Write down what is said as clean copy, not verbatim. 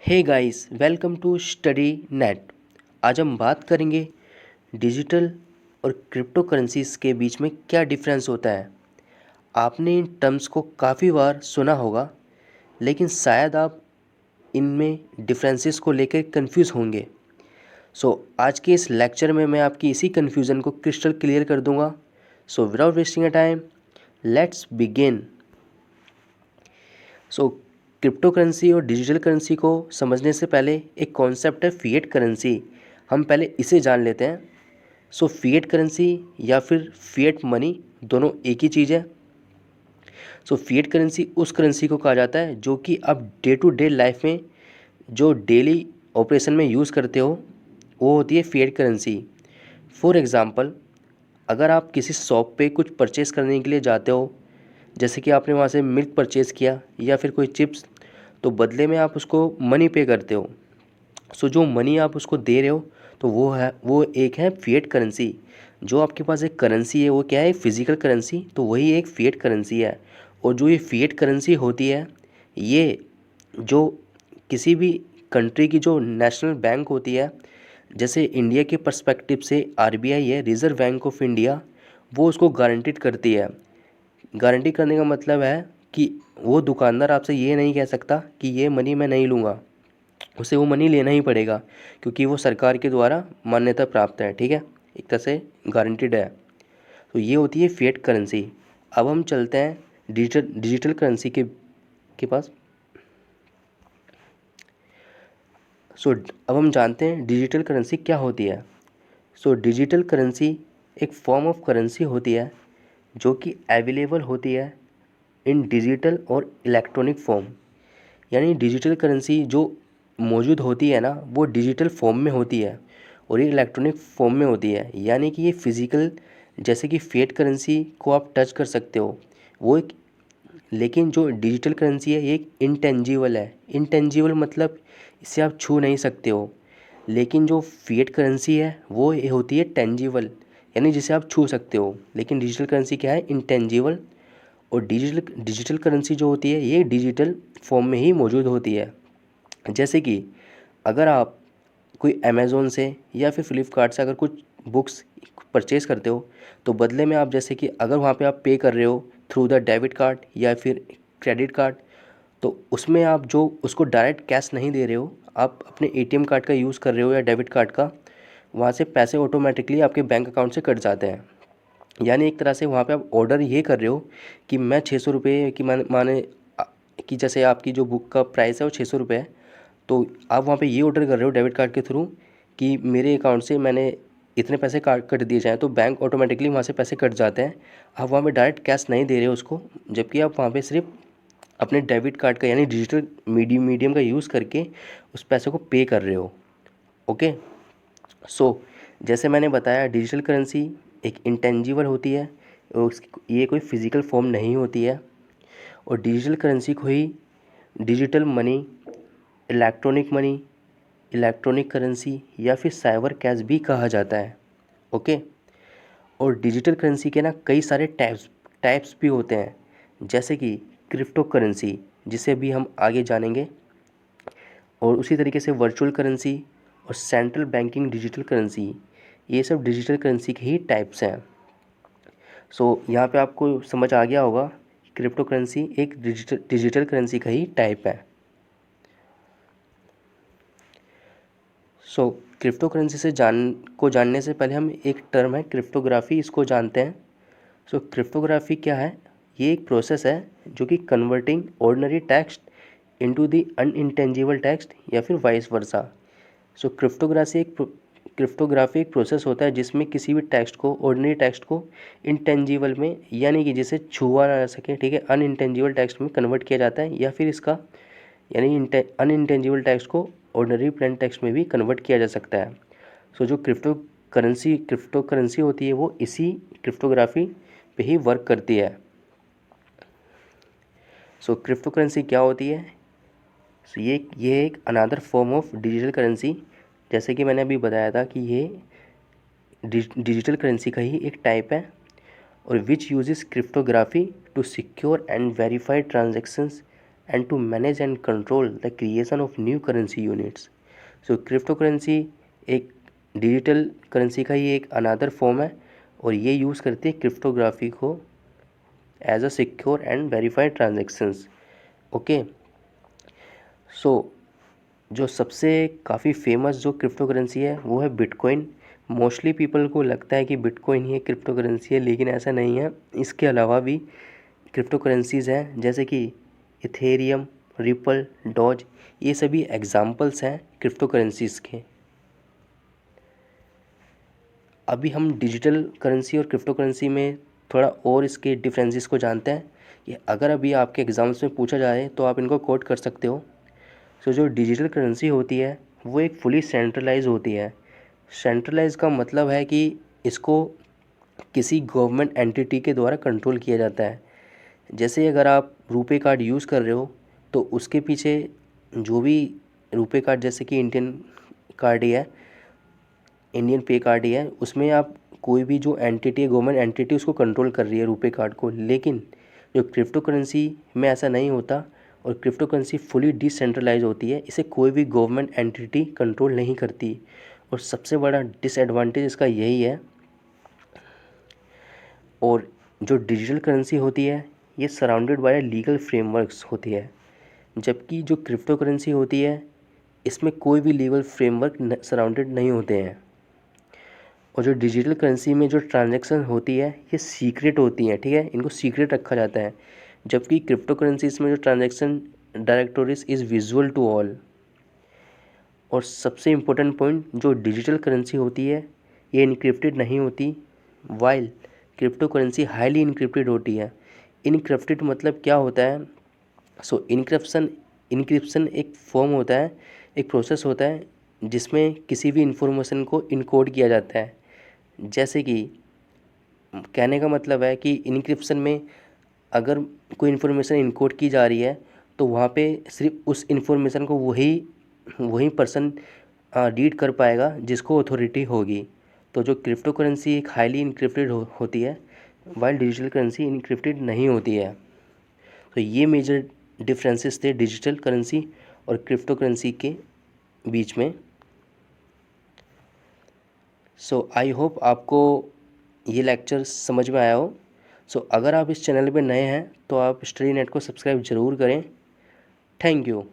Hey guys, welcome to Study Net. आज हम बात करेंगे डिजिटल और क्रिप्टो करेंसीज के बीच में क्या डिफरेंस होता है। आपने इन टर्म्स को काफ़ी बार सुना होगा, लेकिन शायद आप इनमें डिफरेंसेस को लेकर कंफ्यूज होंगे। आज के इस लेक्चर में मैं आपकी इसी कन्फ्यूज़न को क्रिस्टल क्लियर कर दूंगा। Without wasting a time, let's begin. So crypto currency और डिजिटल करेंसी को समझने से पहले एक कॉन्सेप्ट है फिएट करेंसी। हम पहले इसे जान लेते हैं। फिएट करेंसी या फिर फिएट मनी दोनों एक ही चीज़ है। फिएट करेंसी उस करेंसी को कहा जाता है जो कि आप डे टू डे लाइफ में जो डेली ऑपरेशन में यूज़ करते हो, वो होती है फिएट करेंसी। फॉर एग्ज़ाम्पल, अगर आप किसी शॉप पे कुछ परचेस करने के लिए जाते हो, जैसे कि आपने वहाँ से मिल्क परचेज़ किया या फिर कोई चिप्स, तो बदले में आप उसको मनी पे करते हो। जो मनी आप उसको दे रहे हो, तो वो एक है फिएट करेंसी। जो आपके पास एक करेंसी है, वो क्या है? फिज़िकल करेंसी, तो वही एक फिएट करेंसी है। और जो ये फिएट करेंसी होती है, ये जो किसी भी कंट्री की जो नेशनल बैंक होती है, जैसे इंडिया के पर्सपेक्टिव से आरबीआई है, रिज़र्व बैंक ऑफ इंडिया, वो उसको गारंटीड करती है। गारंटी करने का मतलब है कि वो दुकानदार आपसे ये नहीं कह सकता कि ये मनी मैं नहीं लूँगा, उसे वो मनी लेना ही पड़ेगा, क्योंकि वो सरकार के द्वारा मान्यता प्राप्त है। ठीक है, एक तरह से गारंटीड है। तो ये होती है फिएट करेंसी। अब हम चलते हैं डिजिटल करेंसी के पास। अब हम जानते हैं डिजिटल करेंसी क्या होती है। डिजिटल करेंसी एक फॉर्म ऑफ करेंसी होती है जो कि अवेलेबल होती है इन डिजिटल और इलेक्ट्रॉनिक फॉर्म। यानी डिजिटल करेंसी जो मौजूद होती है ना, वो डिजिटल फॉर्म में होती है और ये इलेक्ट्रॉनिक फॉर्म में होती है। यानी कि ये फिज़िकल, जैसे कि फिएट करेंसी को आप टच कर सकते हो, वो एक, लेकिन जो डिजिटल करेंसी है ये एक इंटेंजिबल है। इंटेंजिबल मतलब इसे आप छू नहीं सकते हो। लेकिन जो फिएट करेंसी है वो ये होती है टेंजिबल, यानी जिसे आप छू सकते हो। लेकिन डिजिटल करेंसी क्या है? इंटेंजिबल। और डिजिटल करेंसी जो होती है ये डिजिटल फॉर्म में ही मौजूद होती है। जैसे कि अगर आप कोई अमेज़ोन से या फिर फ्लिपकार्ट से अगर कुछ बुक्स परचेज़ करते हो, तो बदले में आप, जैसे कि अगर वहाँ पे आप पे कर रहे हो थ्रू द डेबिट कार्ड या फिर क्रेडिट कार्ड, तो उसमें आप जो उसको डायरेक्ट कैश नहीं दे रहे हो, आप अपने एटीएम कार्ड का यूज़ कर रहे हो या डेबिट कार्ड का, वहाँ से पैसे ऑटोमेटिकली आपके बैंक अकाउंट से कट जाते हैं। यानी एक तरह से वहाँ पे आप ऑर्डर ये कर रहे हो कि मैं 600 रुपये की माने कि जैसे आपकी जो बुक का प्राइस है वो 600 रुपये है, तो आप वहाँ पे ये ऑर्डर कर रहे हो डेबिट कार्ड के थ्रू कि मेरे अकाउंट से मैंने इतने पैसे काट कट दिए जाएँ, तो बैंक ऑटोमेटिकली वहाँ से पैसे कट जाते हैं। आप वहाँ पे डायरेक्ट कैश नहीं दे रहे हो उसको, जबकि आप वहाँ पे सिर्फ अपने डेबिट कार्ड का यानी डिजिटल मीडियम का यूज़ करके उस पैसे को पे कर रहे हो। ओके। जैसे मैंने बताया, डिजिटल करेंसी एक इंटेंजिबल होती है और ये कोई फिज़िकल फॉर्म नहीं होती है। और डिजिटल करेंसी को ही digital money, electronic money, electronic currency या फिर साइबर कैश भी कहा जाता है। ओके। और डिजिटल करेंसी के ना कई सारे टाइप्स भी होते हैं, जैसे कि क्रिप्टो करेंसी, जिसे भी हम आगे जानेंगे, और उसी तरीके से वर्चुअल करेंसी और सेंट्रल बैंकिंग डिजिटल करेंसी। ये सब डिजिटल करेंसी के ही टाइप्स हैं। यहाँ पे आपको समझ आ गया होगा, क्रिप्टो करेंसी एक डिजिटल करेंसी का ही टाइप है। क्रिप्टो करेंसी से जानने से पहले हम एक टर्म है क्रिप्टोग्राफी, इसको जानते हैं। क्रिप्टोग्राफी क्या है? ये एक प्रोसेस है जो कि converting ordinary text into the unintelligible text या फिर वाइस वर्सा। क्रिप्टोग्राफी एक प्रोसेस होता है जिसमें किसी भी टेक्स्ट को, ऑर्डिनरी टेक्स्ट को, इंटेंजिबल में, यानी कि जिसे छुआ ना जा सके, ठीक है, अनइंटेंजिबल टेक्स्ट में कन्वर्ट किया जाता है, या फिर इसका यानी अनइंटेंजिबल टेक्स्ट को ऑर्डिनरी प्लेन टेक्स्ट में भी कन्वर्ट किया जा सकता है। जो क्रिप्टो करेंसी होती है वो इसी क्रिप्टोग्राफी पे ही वर्क करती है। क्रिप्टो करेंसी क्या होती है? ये एक another form of digital currency, जैसे कि मैंने अभी बताया था कि ये डिजिटल करेंसी का ही एक टाइप है, और which uses cryptography to secure and verified transactions and to manage and control the creation of new currency units. So cryptocurrency एक डिजिटल करेंसी का ही एक अनदर फॉर्म है और ये यूज़ करती है क्रिप्टोग्राफी को as a secure and verified transactions. Okay, so जो सबसे काफ़ी फेमस जो क्रिप्टो करेंसी है वो है बिटकॉइन। मोस्टली पीपल को लगता है कि बिटकॉइन ही एक क्रिप्टो करेंसी है, लेकिन ऐसा नहीं है। इसके अलावा भी क्रिप्टो करेंसीज़ हैं जैसे कि इथेरियम, रिपल, डॉज, ये सभी एग्जाम्पल्स हैं क्रिप्टो करेंसीज़ के। अभी हम डिजिटल करेंसी और क्रिप्टो करेंसी में थोड़ा और इसके डिफरेंसेस को जानते हैं। कि अगर अभी आपके एग्ज़ाम्स में पूछा जाए तो आप इनको कोट कर सकते हो। सो जो डिजिटल करेंसी होती है वो एक फुली सेंट्रलाइज होती है। सेंट्रलाइज का मतलब है कि इसको किसी गवर्नमेंट एंटिटी के द्वारा कंट्रोल किया जाता है। जैसे अगर आप रुपे कार्ड यूज़ कर रहे हो तो उसके पीछे जो भी रुपे कार्ड, जैसे कि इंडियन कार्ड ही है, इंडियन पे कार्ड ही है, उसमें आप कोई भी जो एंटिटी है, गवर्नमेंट एंटिटी, उसको कंट्रोल कर रही है रुपे कार्ड को। लेकिन जो क्रिप्टो करेंसी में ऐसा नहीं होता और क्रिप्टो करेंसी फुली डिसेंट्रलाइज होती है। इसे कोई भी गवर्नमेंट एंटिटी कंट्रोल नहीं करती और सबसे बड़ा डिसएडवांटेज इसका यही है। और जो डिजिटल करेंसी होती है ये सराउंडेड बाय लीगल फ्रेमवर्क्स होती है, जबकि जो क्रिप्टो करेंसी होती है इसमें कोई भी लीगल फ्रेमवर्क सराउंडेड नहीं होते हैं। और जो डिजिटल करेंसी में जो ट्रांजैक्शन होती है ये सीक्रेट होती हैं, ठीक है, इनको सीक्रेट रखा जाता है। जबकि क्रिप्टो करेंसीज में जो transaction directories is visual to all. और सबसे इम्पोर्टेंट पॉइंट, जो डिजिटल करेंसी होती है ये इनक्रिप्टेड नहीं होती, while crypto currency highly encrypted होती है। इनक्रिप्टेड मतलब क्या होता है? सो इनक्रिप्शन एक फॉर्म होता है, एक प्रोसेस होता है जिसमें किसी भी इंफॉर्मेशन को इनकोड किया जाता है। जैसे कि कहने का मतलब है कि इनक्रिप्शन में अगर कोई इन्फॉर्मेशन इनकोड की जा रही है तो वहाँ पे सिर्फ उस इन्फॉर्मेशन को वही पर्सन रीड कर पाएगा जिसको अथॉरिटी होगी। तो जो क्रिप्टो करेंसी एक हाईली इनक्रिप्टेड होती है, वाइल डिजिटल करेंसी इनक्रिप्टेड नहीं होती है। तो ये मेजर डिफरेंसेस थे डिजिटल करेंसी और क्रिप्टो करेंसी के बीच में। सो आई होप आपको ये लेक्चर समझ में आया हो। सो अगर आप इस चैनल पे नए हैं तो आप स्टडी नेट को सब्सक्राइब ज़रूर करें। Thank you.